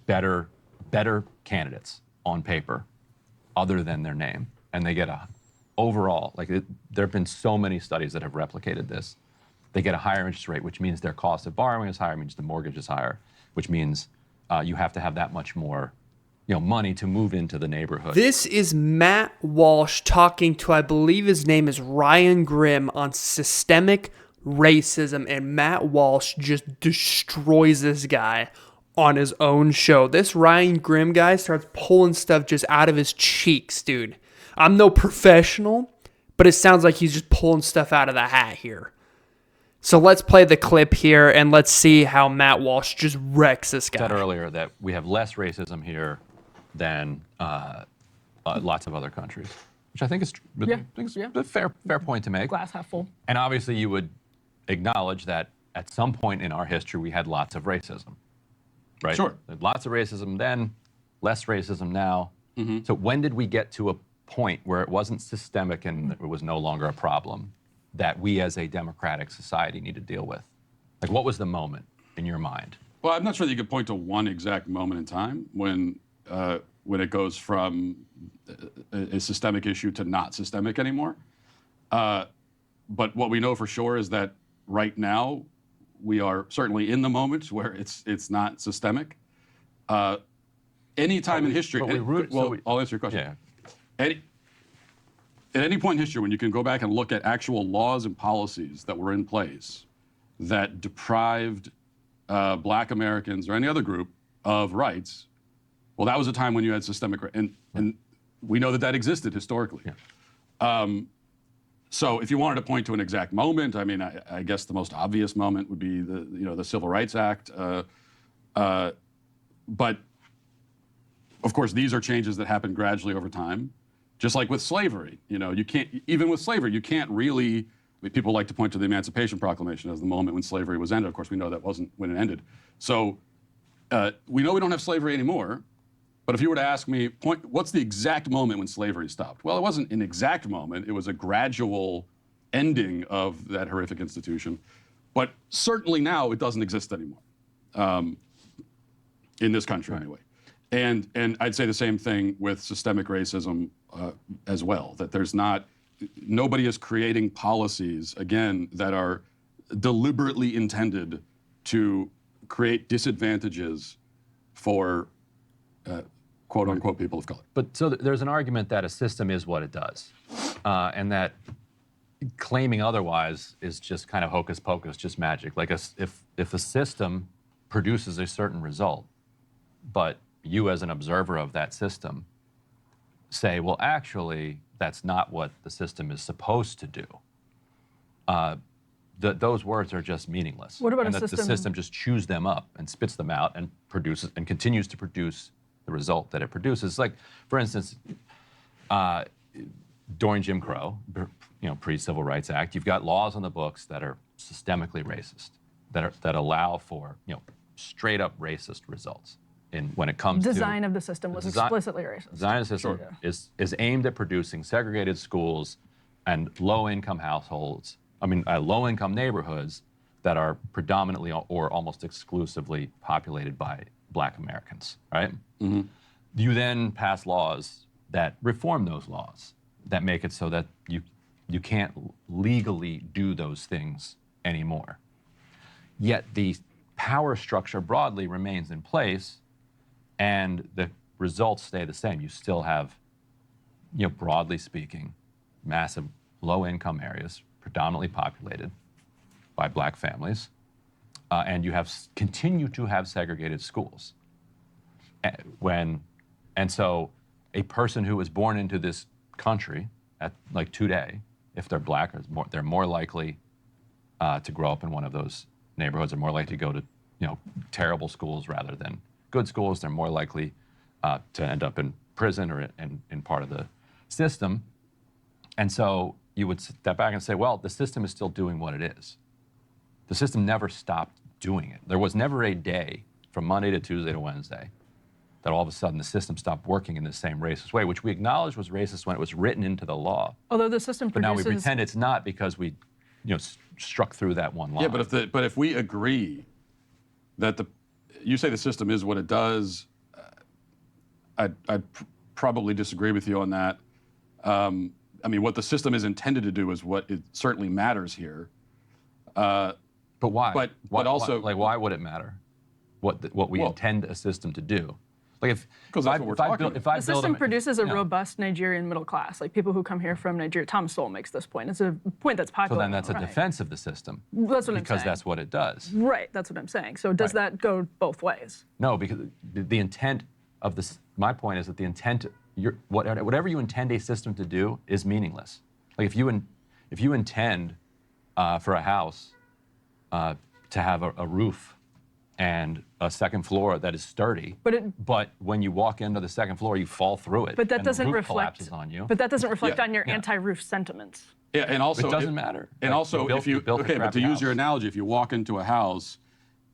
better candidates on paper other than their name, and they get a overall, there have been so many studies that have replicated this. They get a higher interest rate, which means their cost of borrowing is higher, means the mortgage is higher, which means you have to have that much more money to move into the neighborhood. This is Matt Walsh talking to, I believe his name is Ryan Grimm, on systemic racism, and Matt Walsh just destroys this guy on his own show. This Ryan Grimm guy starts pulling stuff just out of his cheeks, dude. I'm no professional, but it sounds like he's just pulling stuff out of the hat here. So let's play the clip here, and let's see how Matt Walsh just wrecks this guy. I said earlier that we have less racism here than lots of other countries, which I think is a fair point to make. Glass half full. And obviously you would acknowledge that at some point in our history we had lots of racism, right? Sure. Lots of racism then, less racism now. Mm-hmm. So when did we get to a point where it wasn't systemic and it was no longer a problem that we as a democratic society need to deal with? Like, what was the moment in your mind? Well, I'm not sure that you could point to one exact moment in time when it goes from a systemic issue to not systemic anymore. But what we know for sure is that right now we are certainly in the moment where it's not systemic. Any time in history, I'll answer your question. Yeah. At any point in history, when you can go back and look at actual laws and policies that were in place that deprived Black Americans or any other group of rights, well, that was a time when you had systemic, and we know that existed historically. Yeah. So if you wanted to point to an exact moment, I mean, I guess the most obvious moment would be the Civil Rights Act. But of course, these are changes that happen gradually over time. Just like with slavery, you can't, even with slavery, you can't really, people like to point to the Emancipation Proclamation as the moment when slavery was ended. Of course, we know that wasn't when it ended. So we know we don't have slavery anymore, but if you were to ask me, what's the exact moment when slavery stopped? Well, it wasn't an exact moment. It was a gradual ending of that horrific institution. But certainly now it doesn't exist anymore, in this country anyway. And I'd say the same thing with systemic racism as well, that nobody is creating policies, again, that are deliberately intended to create disadvantages for quote unquote people of color. But so there's an argument that a system is what it does, and that claiming otherwise is just kind of hocus pocus, just magic. Like if a system produces a certain result, but you as an observer of that system say, well, actually, that's not what the system is supposed to do. Those words are just meaningless. What about and a system? The system just chews them up and spits them out and produces and continues to produce the result that it produces. Like, for instance, during Jim Crow, pre-Civil Rights Act, you've got laws on the books that are systemically racist, that allow for straight up racist results. When it comes design of the system was explicitly racist. Design of the system is aimed at producing segregated schools and low-income households, low-income neighborhoods that are predominantly or almost exclusively populated by Black Americans, right? Mm-hmm. You then pass laws that reform those laws, that make it so that you can't legally do those things anymore. Yet the power structure broadly remains in place, and the results stay the same. You still have, broadly speaking, massive low-income areas, predominantly populated by Black families, and you continue to have segregated schools. And so a person who was born into this country today, if they're Black, they're more likely to grow up in one of those neighborhoods, are more likely to go to terrible schools rather than good schools. They're more likely to end up in prison or in part of the system. And so you would step back and say, well, the system is still doing what it is. The system never stopped doing it. There was never a day from Monday to Tuesday to Wednesday that all of a sudden the system stopped working in the same racist way, which we acknowledge was racist when it was written into the law. Although the system but now we pretend it's not because we struck through that one line. Yeah, but if we agree that you say the system is what it does. I'd probably disagree with you on that. I mean, what the system is intended to do is what it certainly matters here. But why? But also, like, why would it matter? What we intend a system to do? Like, because that's what we're talking about. If I The build system produces a robust Nigerian middle class, like people who come here from Nigeria. Thomas Sowell makes this point. It's a point that's So popular. then that's a right. defense of the system. That's what I'm because saying. that's what it does. Right, that's what I'm saying. So does that go both ways? No, because the intent of this. My point is that the intent, whatever you intend a system to do, is meaningless. Like if you intend for a house to have a roof and a second floor that is sturdy, but when you walk into the second floor, you fall through it. But that and doesn't the roof reflect collapses on you. But that doesn't reflect on your anti-roof sentiments. Yeah, and also It doesn't matter. And Like, also, you if you built a okay, but to crappy use your house. analogy, if you walk into a house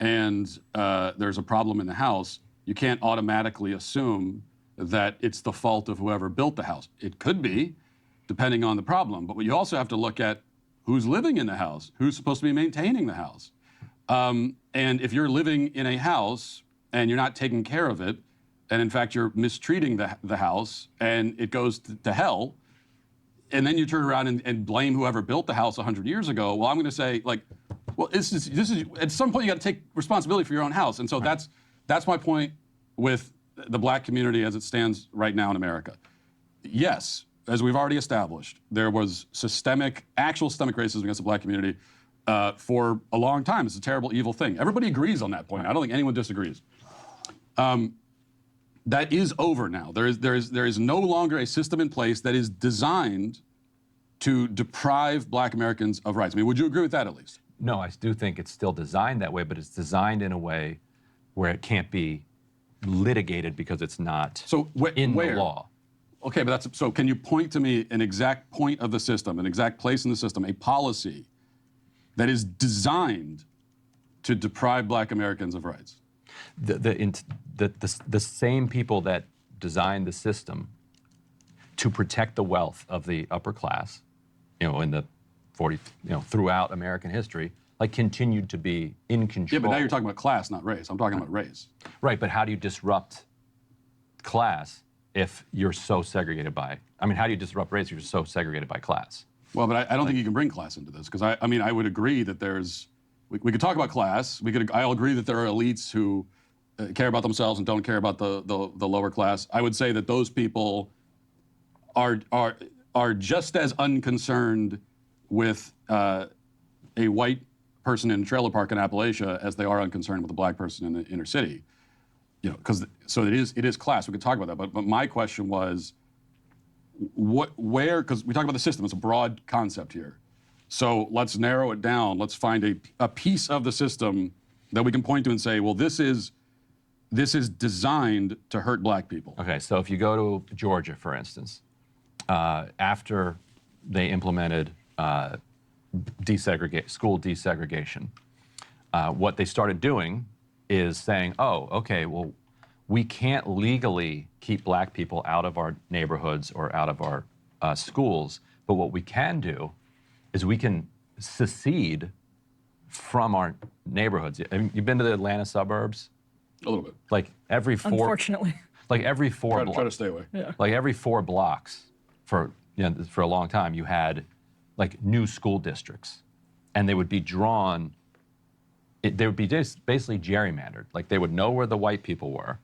and there's a problem in the house, you can't automatically assume that it's the fault of whoever built the house. It could be, depending on the problem. But you also have to look at who's living in the house, who's supposed to be maintaining the house. And if you're living in a house and you're not taking care of it, and in fact you're mistreating the house and it goes to hell, and then you turn around and blame whoever built the house 100 years ago, well, I'm going to say, like, well, this is at some point you got to take responsibility for your own house. And so that's my point with the black community as it stands right now in America. Yes, as we've already established, there was actual systemic racism against the black community for a long time. It's a terrible, evil thing. Everybody agrees on that point. I don't think anyone disagrees. That is over now. There is no longer a system in place that is designed to deprive black Americans of rights. I mean, would you agree with that at least? No, I do think it's still designed that way, but it's designed in a way where it can't be litigated because it's not in the law. Okay, but so can you point to me an exact point of the system, an exact place in the system, a policy that is designed to deprive black Americans of rights? The same people that designed the system to protect the wealth of the upper class, in the 40, throughout American history, like continued to be in control. Yeah, but now you're talking about class, not race. I'm talking about race. Right, but how do you disrupt class if you're so segregated by? I mean, how do you disrupt race if you're so segregated by class? Well, but I don't think you can bring class into this because I mean I would agree that we could talk about class. I'll agree that there are elites who care about themselves and don't care about the lower class. I would say that those people are just as unconcerned with a white person in a trailer park in Appalachia as they are unconcerned with a black person in the inner city. So it is class. We could talk about that. But my question was, because we talk about the system, it's a broad concept here. So let's narrow it down. Let's find a piece of the system that we can point to and say, well, this is designed to hurt black people. Okay, so if you go to Georgia, for instance, after they implemented school desegregation, what they started doing is saying, oh, okay, well, we can't legally keep black people out of our neighborhoods or out of our schools, but what we can do is we can secede from our neighborhoods. I mean, you've been to the Atlanta suburbs? A little bit. Like every four, Unfortunately. like every four, Try to stay away. Yeah. like every 4 blocks for a long time, you had like new school districts, and they would be drawn. They would be just basically gerrymandered. Like they would know where the white people were,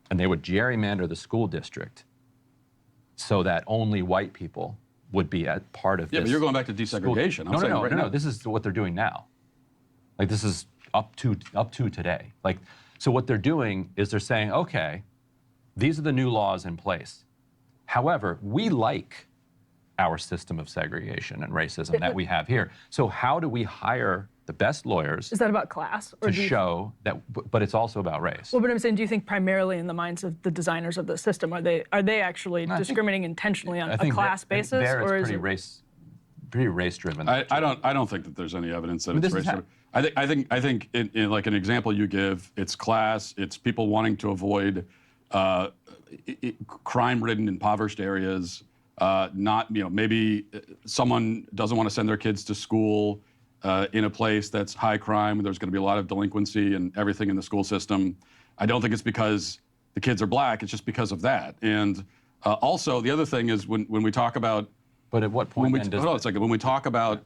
and they would gerrymander the school district so that only white people would be a part of this. Yeah, but you're going back to desegregation. No. This is what they're doing now. Like this is up to today. Like, so what they're doing is they're saying, okay, these are the new laws in place. However, we like our system of segregation and racism that we have here. So how do we hire the best lawyers Is that about class? Or to show that, but it's also about race? Well, but I'm saying, do you think primarily in the minds of the designers of the system, are they actually discriminating intentionally on a class basis, or is it pretty race driven? I don't think that there's any evidence that it's race driven. I think in like an example you give, it's class, it's people wanting to avoid crime-ridden, impoverished areas. Maybe someone doesn't want to send their kids to school in a place that's high crime, there's going to be a lot of delinquency and everything in the school system. I don't think it's because the kids are black, it's just because of that. And also, the other thing is when we talk about... But at what point hold on a second. When we talk about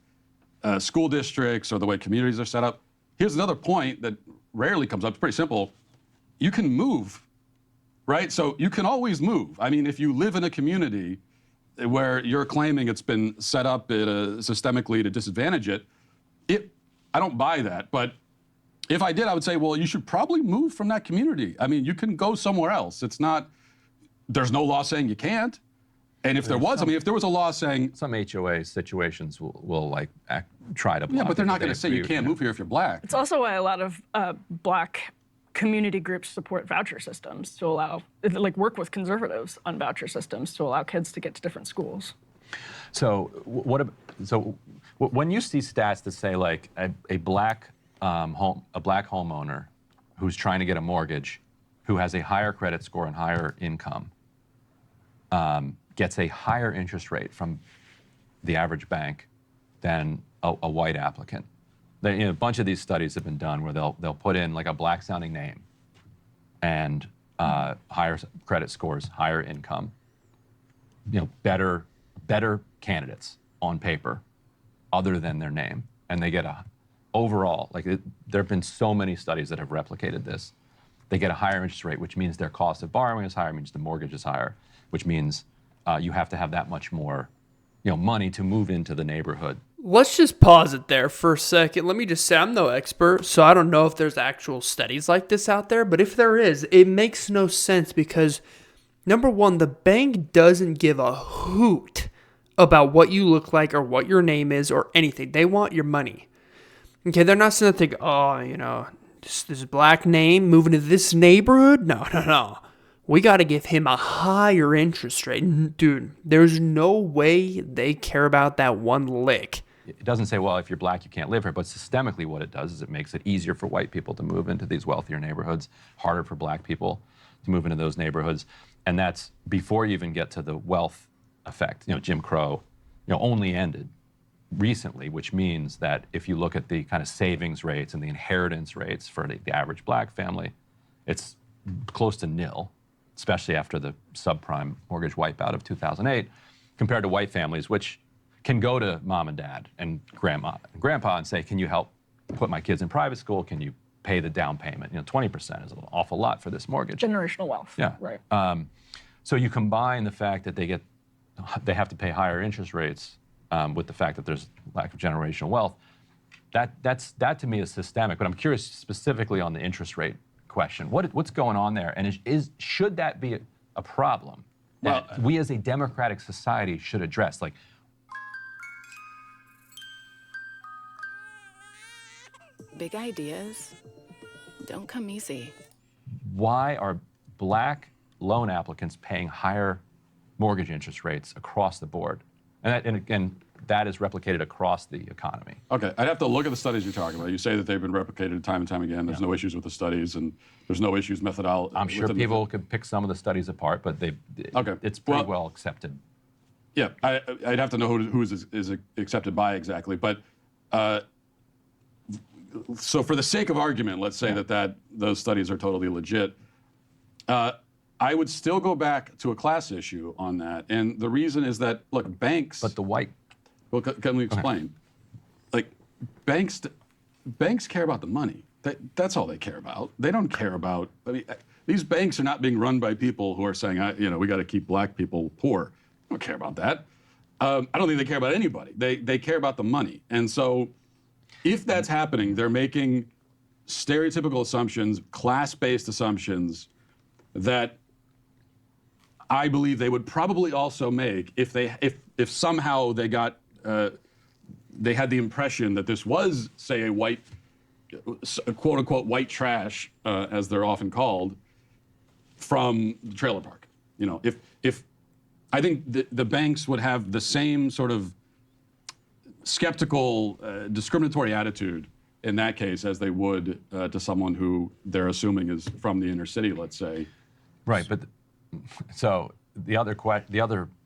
school districts or the way communities are set up, here's another point that rarely comes up. It's pretty simple. You can move, right? So you can always move. I mean, if you live in a community where you're claiming it's been set up systemically to disadvantage it, I don't buy that. But if I did, I would say, well, you should probably move from that community. I mean, you can go somewhere else. It's not, there's no law saying you can't. And if there was, I mean, if there was a law saying... Some HOA situations will like try to block. Yeah, but they're not going to They say you agree can't with move here if you're black. It's also why a lot of black community groups support voucher systems to allow, like work with conservatives on voucher systems to allow kids to get to different schools. So when you see stats that say like a black homeowner who's trying to get a mortgage, who has a higher credit score and higher income, gets a higher interest rate from the average bank than a white applicant. A bunch of these studies have been done where they'll put in like a black sounding name and higher credit scores, higher income, better candidates on paper other than their name. And they get overall, there have been so many studies that have replicated this. They get a higher interest rate, which means their cost of borrowing is higher, means the mortgage is higher, which means you have to have that much more money to move into the neighborhood. Let's just pause it there for a second. Let me just say, I'm no expert, so I don't know if there's actual studies like this out there, but if there is, it makes no sense because, number one, the bank doesn't give a hoot about what you look like or what your name is or anything. They want your money. Okay, they're not going to think, oh, this black name moving to this neighborhood? No. We got to give him a higher interest rate. Dude, there's no way they care about that one lick. It doesn't say, well, if you're black, you can't live here, but systemically what it does is it makes it easier for white people to move into these wealthier neighborhoods, harder for black people to move into those neighborhoods. And that's before you even get to the wealth effect. Jim Crow, only ended recently, which means that if you look at the kind of savings rates and the inheritance rates for the average black family, it's close to nil, especially after the subprime mortgage wipeout of 2008, compared to white families, which can go to mom and dad and grandma and grandpa and say, can you help put my kids in private school? Can you pay the down payment? 20% is an awful lot for this mortgage. Generational wealth. Yeah. Right. So you combine the fact that they have to pay higher interest rates with the fact that there's lack of generational wealth. That to me is systemic. But I'm curious specifically on the interest rate question. What's going on there? And should that be a problem that we as a democratic society should address? Like, big ideas don't come easy. why are black loan applicants paying higher mortgage interest rates across the board? And again, that is replicated across the economy. Okay, I'd have to look at the studies you're talking about. You say that they've been replicated time and time again. There's no issues with the studies, and there's no issues methodology. I'm sure people could pick some of the studies apart, but it's pretty well accepted. Yeah, I'd have to know who is accepted by exactly. But so for the sake of argument, let's say that those studies are totally legit. I would still go back to a class issue on that. And the reason is that, look, banks... But the white... Well, can we explain? Okay. Like, banks care about the money. That's all they care about. They don't care about... I mean, these banks are not being run by people who are saying, we got to keep black people poor. They don't care about that. I don't think they care about anybody. They care about the money. And so if that's happening, they're making stereotypical assumptions, class-based assumptions that I believe they would probably also make if somehow they got they had the impression that this was, say, a white, quote unquote, white trash, as they're often called, from the trailer park. If I think the banks would have the same sort of skeptical, discriminatory attitude in that case as they would to someone who they're assuming is from the inner city, let's say. Right, but so the other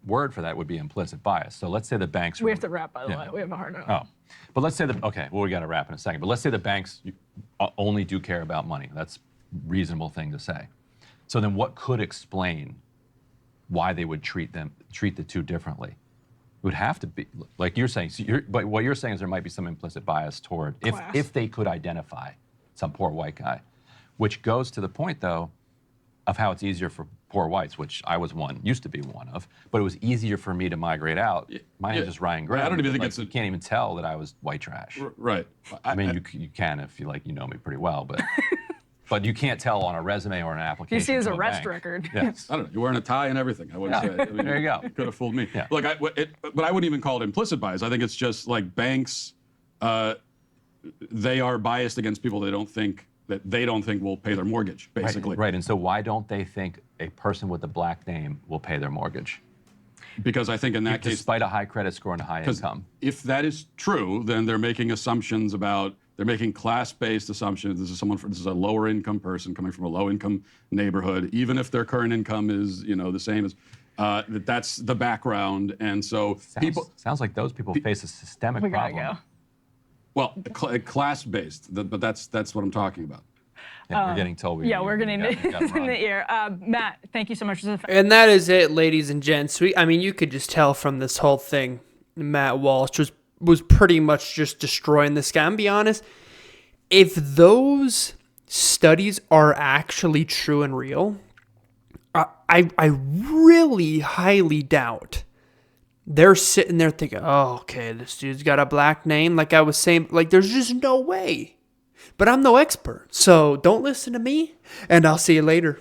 word for that would be implicit bias. So let's say the banks. We have to wrap, by the Yeah. way. We have a hard Oh, but let's say we got to wrap in a second. But let's say the banks only do care about money. That's a reasonable thing to say. So then what could explain why they would treat the two differently? It would have to be, like you're saying, but what you're saying is there might be some implicit bias toward Class. if they could identify some poor white guy, which goes to the point, though, of how it's easier for poor whites, which I used to be one of, but it was easier for me to migrate out. My name is just Ryan Grimm. I don't even think like, it's you can't even tell that I was white trash. Right. I mean, you can if you know me pretty well, but but you can't tell on a resume or an application. You see his to a arrest bank. record. Yes. I don't know. You're wearing a tie and everything. I wouldn't say. I mean, There you go. Could have fooled me. Yeah. Look, but I wouldn't even call it implicit bias. I think it's just like banks. They are biased against people they don't think will pay their mortgage, basically. Right. And so why don't they think a person with a black name will pay their mortgage? Because I think in that case, Despite a high credit score and a high income. if that is true, then they're making assumptions they're making class-based assumptions. This is a lower income person coming from a low income neighborhood, even if their current income is, the same as, that's the background. And so Sounds like those people face a systemic We gotta problem. go. well, class-based, but that's what I'm talking about. Yeah, we're getting told Yeah, we're getting we got in run. the ear. Matt, thank you so much. And that is it, ladies and gents. You could just tell from this whole thing, Matt Walsh was pretty much just destroying this guy. I'm be honest, if those studies are actually true and real, I really highly doubt they're sitting there thinking, oh, okay, this dude's got a black name. Like I was saying, like there's just no way. But I'm no expert, so don't listen to me, and I'll see you later.